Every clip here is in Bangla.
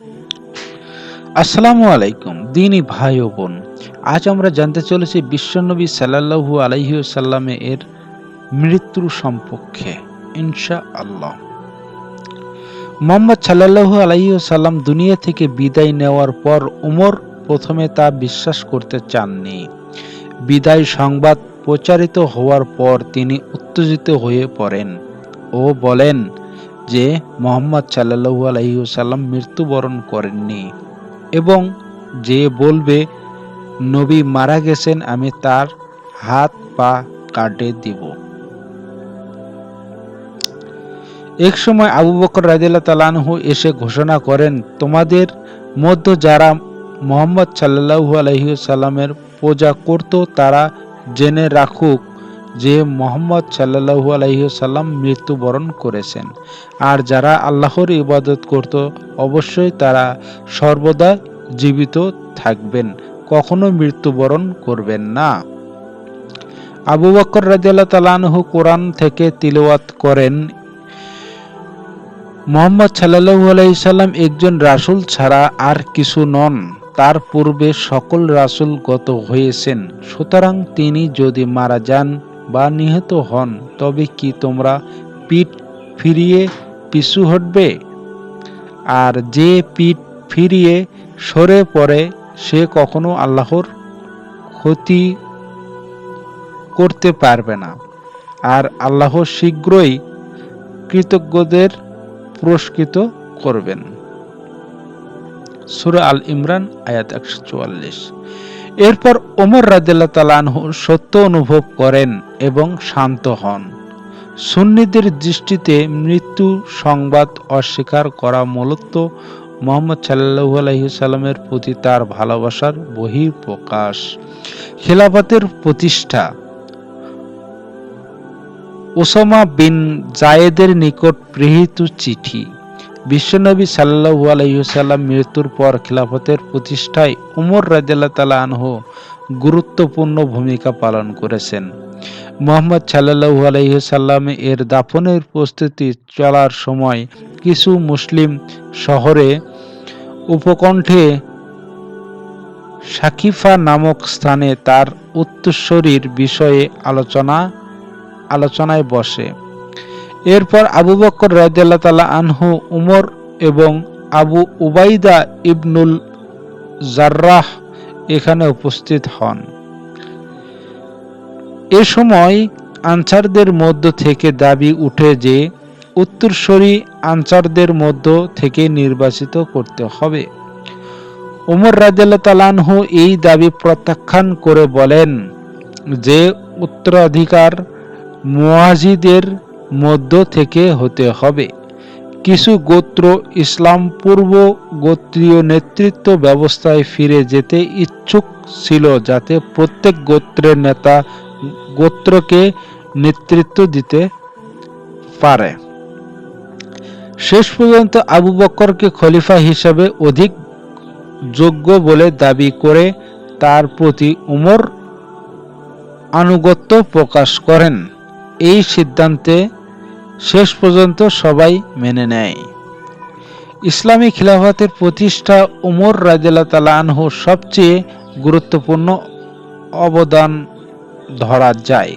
আসসালামু আলাইকুম দিনী ভাই ও বোন। আজ আমরা জানতে চলেছি বিশ্বনবী সাল্লাল্লাহু আলাইহি ওয়াসাল্লাম এর মৃত্যুর সম্পর্কে ইনশাআল্লাহ। মুহাম্মদ সাল্লাল্লাহু আলাইহি ওয়াসাল্লাম দুনিয়া থেকে বিদায় নেওয়ার পর উমর প্রথমে তা বিশ্বাস করতে চাননি। বিদায় সংবাদ প্রচারিত হওয়ার পর তিনি উত্তেজিত হয়ে পড়েন ও বলেন যে মুহাম্মদ সাল্লাল্লাহু আলাইহি ওয়াসাল্লাম মৃত্যুবরণ করেননি এবং যে বলবে নবী মারা গেছেন আমি তার হাত পা কাটে দিব। এক সময় আবু বকর রাদিয়াল্লাহু তাআলা আনহু এসে ঘোষণা করেন, তোমাদের মধ্যে যারা মুহাম্মদ সাল্লাল্লাহু আলাইহি ওয়াসাল্লামের পূজা করত তারা জেনে রাখুক যে মুহাম্মদ সাল্লাল্লাহু আলাইহি ওয়াসাল্লাম মৃত্যুবরণ করেছেন, আর যারা আল্লাহর ইবাদত করত অবশ্যই তারা সর্বদা জীবিত থাকবেন, কখনো মৃত্যুবরণ করবেন না। আবু বকর রাদিয়াল্লাহু তাআলা আনহু কোরআন থেকে তিলাওয়াত করেন, মুহাম্মদ সাল্লাল্লাহু আলাইহি সাল্লাম একজন রাসূল ছাড়া আর কিছু নন, তার পূর্বে সকল রাসূল গত হয়েছেন, সুতরাং তিনি যদি মারা যান বা নিহত হন তবে কি তোমরা পিঠ ফিরিয়ে পিছু হটবে? আর যে পিঠ ফিরিয়ে সরে পড়ে সে কখনো আল্লাহর ক্ষতি করতে পারবে না, আর আল্লাহ শীঘ্রই কৃতজ্ঞদের পুরস্কৃত করবেন। সূরা আল ইমরান আয়াত 144। এরপর ওমর রাদিয়াল্লাহু তাআলা আনহু সত্য অনুভব করেন এবং শান্ত হন। সুন্নিদের দৃষ্টিতে মৃত্যু সংবাদ অস্বীকার করা মূলত মুহাম্মদ সাল্লাল্লাহু আলাইহি সাল্লামের প্রতি তার ভালোবাসার বহিঃপ্রকাশ। খিলাফতের প্রতিষ্ঠা। ওসামা বিন জায়েদের নিকট প্রেরিত চিঠি। বিশ্বনবী সাল্লাল্লাহু আলাইহি ওয়াসাল্লাম মৃত্যুর পর খিলাফতের প্রতিষ্ঠায় উমর রাদিয়াল্লাহু তাআলা আনহু গুরুত্বপূর্ণ ভূমিকা পালন করেছেন। মুহাম্মদ সাল্লাল্লাহু আলাইহি ওয়াসাল্লাম এর দাফনের প্রস্তুতি চলার সময় কিছু মুসলিম শহরে উপকণ্ঠে সাকিফা নামক স্থানে তার উত্তরসূরির বিষয়ে আলোচনায় বসে। এরপর আবু বকর রাদিয়াল্লাহু তাআলা আনহু, উমর এবং আবু উবাইদা ইবনুল জাররাহ এখানে উপস্থিত হন। এ সময় আনসারদের মধ্য থেকে দাবি উঠে যে উত্তরসূরি আনসারদের মধ্য থেকে নির্বাচিত করতে হবে। উমর রাদিয়াল্লাহু তাআলা আনহু এই দাবি প্রত্যাখ্যান করে বলেন যে উত্তরাধিকার মুহাজিরদের মধ্য থেকে হতে হবে। কিছু গোত্র ইসলাম পূর্ব গোত্রীয় নেতৃত্ব ব্যবস্থায় ফিরে যেতে ইচ্ছুক ছিল, যাতে প্রত্যেক গোত্রের নেতা গোত্রকে নেতৃত্ব দিতে পারে। শেষ পর্যন্ত আবু বকরকে খলিফা হিসাবে অধিক যোগ্য বলে দাবি করে তার প্রতি উমর আনুগত্য প্রকাশ করেন। এই সিদ্ধান্তে শেষ পর্যন্ত সবাই মেনে নেয়। ইসলামী খিলাফতের প্রতিষ্ঠা উমর রাদিয়াল্লাহু তাআলা আনহুর সবচেয়ে গুরুত্বপূর্ণ অবদান ধরা যায়।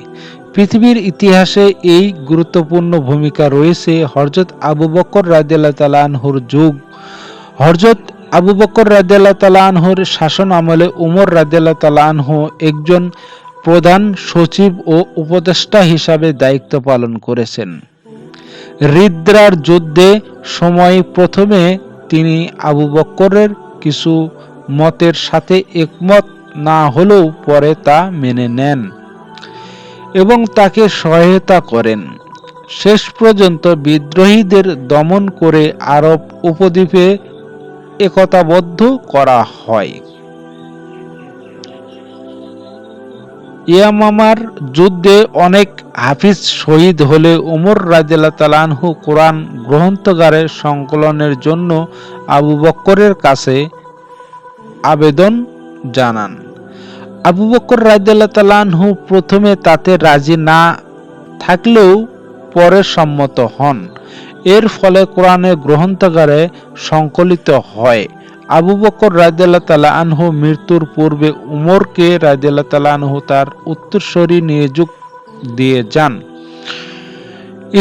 পৃথিবীর ইতিহাসে এই গুরুত্বপূর্ণ ভূমিকা রয়েছে হযরত আবু বকর রাদিয়াল্লাহু তাআলা আনহুর যুগ। হযরত আবু বকর রাদিয়াল্লাহু তাআলা আনহুর শাসন আমলে উমর রাদিয়াল্লাহু তাআলা আনহু একজন প্রধান সচিব ও উপদেষ্টা হিসাবে দায়িত্ব পালন করেছেন। রিদ্রার যুদ্ধে সময় প্রথমে তিনি আবু বকরের কিছু মতের সাথে একমত না হলেও পরে তা মেনে নেন এবং তাকে সহায়তা করেন। শেষ পর্যন্ত বিদ্রোহীদের দমন করে আরব উপদ্বীপে একতাবদ্ধ করা হয়। ইয়ামামার যুদ্ধে অনেক হাফিজ শহীদ হলে উমর রাদিয়াল্লাহু তাআলা আনহু কোরআন গ্রন্থাগারের সংকলনের জন্য আবু বকরের কাছে আবেদন জানান। আবু বকর রাদিয়াল্লাহু তাআলা আনহু প্রথমে তাতে রাজি না থাকলেও পরে সম্মত হন এর ফলে কোরআনের গ্রন্থাগারে সংকলিত হয়। আবু বকর রাদিয়াল্লাহু তাআলা আনহু মৃত্যুর পূর্বে উমরকে রাদিয়াল্লাহু তাআলা আনহু তার উত্তরসূরি নিয়োগ দিয়ে যান।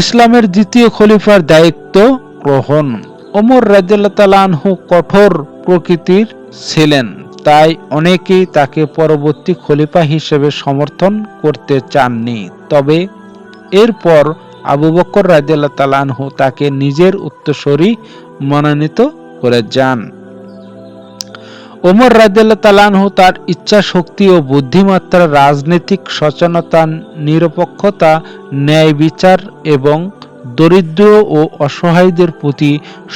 ইসলামের দ্বিতীয় খলিফার দায়িত্ব গ্রহণ। ওমর রাদিয়াল্লাহু তাআলা আনহু কঠোর প্রকৃতির ছিলেন, তাই অনেকেই তাকে পরবর্তী খলিফা হিসেবে সমর্থন করতে চাননি। তবে এরপর আবু বকর রাদিয়াল্লাহু তাআলা আনহু তাকে নিজের উত্তরসূরি মনোনীত করে যান। ওমর রাদিয়াল্লাহু তাআলা আনহু তার ইচ্ছা শক্তি ও বুদ্ধিমত্তা, রাজনৈতিক সচেতনতা, নিরপেক্ষতা, ন্যায় বিচার এবং দরিদ্র ও অসহায়দের প্রতি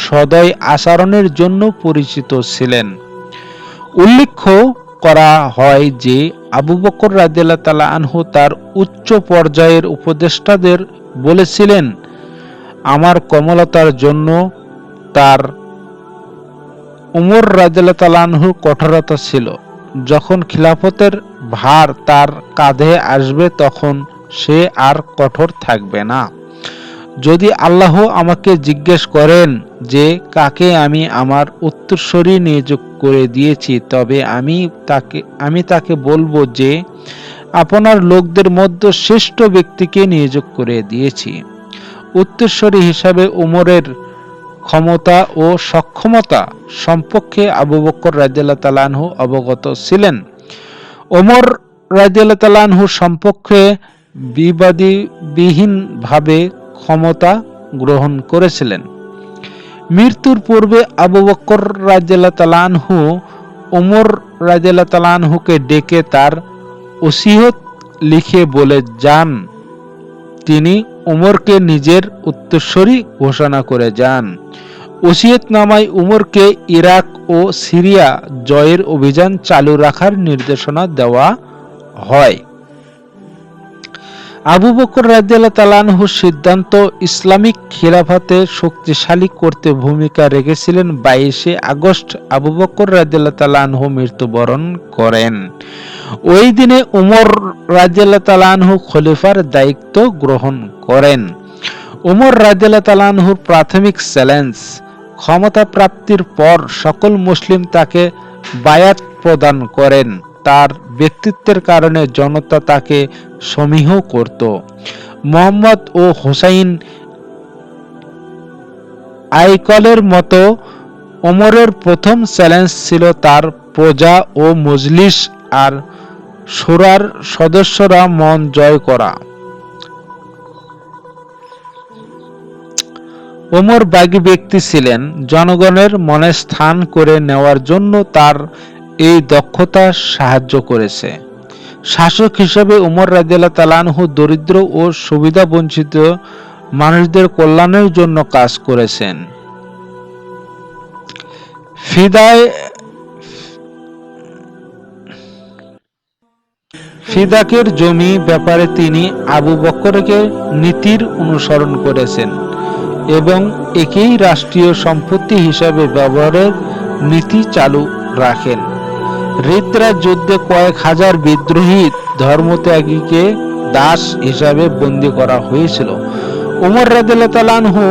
সদয় আচরণের জন্য পরিচিত ছিলেন। উল্লেখ করা হয় যে আবু বকর রাদিয়াল্লাহু তাআলা আনহু তার উচ্চ পর্যায়ের উপদেষ্টাদের বলেছিলেন, আমার কোমলতার জন্য তার উমর রাদিয়াল্লাহু তাআলা আনহুর কঠোরতা ছিল। যখন খিলাফতের ভার তার কাঁধে আসবে তখন সে আর কঠোর থাকবে না। যদি আল্লাহ আমাকে জিজ্ঞেস করেন যে কাকে আমি আমার উত্তরসূরি নিয়োগ করে দিয়েছি, তবে আমি তাকে বলবো যে আপনার লোকদের মধ্যে শ্রেষ্ঠ ব্যক্তিকে নিয়োগ করে দিয়েছি। উত্তরসূরি হিসাবে উমরের ক্ষমতা ও সক্ষমতা সম্পর্কে আবু বকর রাদিয়াল্লাহু তাআলা আনহু অবগত ছিলেন। ওমর রাদিয়াল্লাহু তাআলা আনহু সম্পর্কে বিবাদবিহীনভাবে ক্ষমতা গ্রহণ করেছিলেন। মৃত্যুর পূর্বে আবু বকর রাদিয়াল্লাহু তাআলা আনহু ওমর রাদিয়াল্লাহু তাআলা আনহুকে ডেকে তার ওসিয়ত লিখে বলে যান। তিনি উমরকে নিজের উত্তরসূরি ঘোষণা করে যান। ওসিয়তনামায় উমরকে ইরাক ও সিরিয়া জয়ের অভিযান চালু রাখার নির্দেশনা দেওয়া হয়। আবু বকর রাদিয়াল্লাহু তাআলা আনহুর সিদ্ধান্ত ইসলামিক খিলাফতে শক্তিশালী করতে ভূমিকা রেখেছিলেন। 22শে আগস্ট আবু বকর রাদিয়াল্লাহু তাআলা আনহু মৃত্যুবরণ করেন। ওই দিনে উমর রাদিয়াল্লাহু তাআলা আনহু খলিফার দায়িত্ব গ্রহণ করেন। উমর রাদিয়াল্লাহু তাআলা আনহুর প্রাথমিক চ্যালেঞ্জ। ক্ষমতা প্রাপ্তির পর সকল মুসলিম তাকে বায়াত প্রদান করেন। তার ব্যক্তিত্বের কারণে জনতা তাকে সমীহ করত। মুহাম্মদ ও হুসাইন আইকলের মতো ওমরের প্রথম চ্যালেঞ্জ ছিল তার প্রজা ও মজলিস আর শূরার সদস্যরা মন জয় করা। ওমর বাগী ব্যক্তি ছিলেন। জনগণের মনে স্থান করে নেওয়ার জন্য তার এই দক্ষতা সাহায্য করেছে। শাসক হিসেবে উমর রাদিয়াল্লাহু তাআলা আনহু দরিদ্র ও সুবিধাবঞ্চিত মানুষদের কল্যাণের জন্য কাজ করেছেন। ফিদাকের জমি ব্যাপারে তিনি আবু বকরকে নীতির অনুসরণ করেছেন এবং একেই রাষ্ট্রীয় সম্পত্তি হিসাবে ব্যবহারের নীতি চালু রাখেন। রিদ্রা যুদ্ধে কয়েক হাজার বিদ্রোহী ধর্মত্যাগীকে দাস হিসাবে বন্দী করা হয়েছিল। উমর রাদিয়াল্লাহু তাআলা আনহু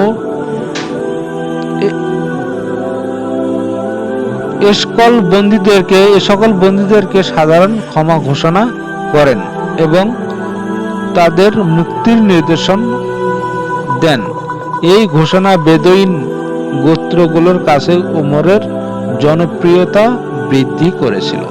এ সকল বন্দীদেরকে সাধারণ ক্ষমা ঘোষণা করেন এবং তাদের মুক্তির নির্দেশন দেন। এই ঘোষণা বেদুইন গোত্রগুলোর কাছে উমরের জনপ্রিয়তা বৃদ্ধি করেছিল।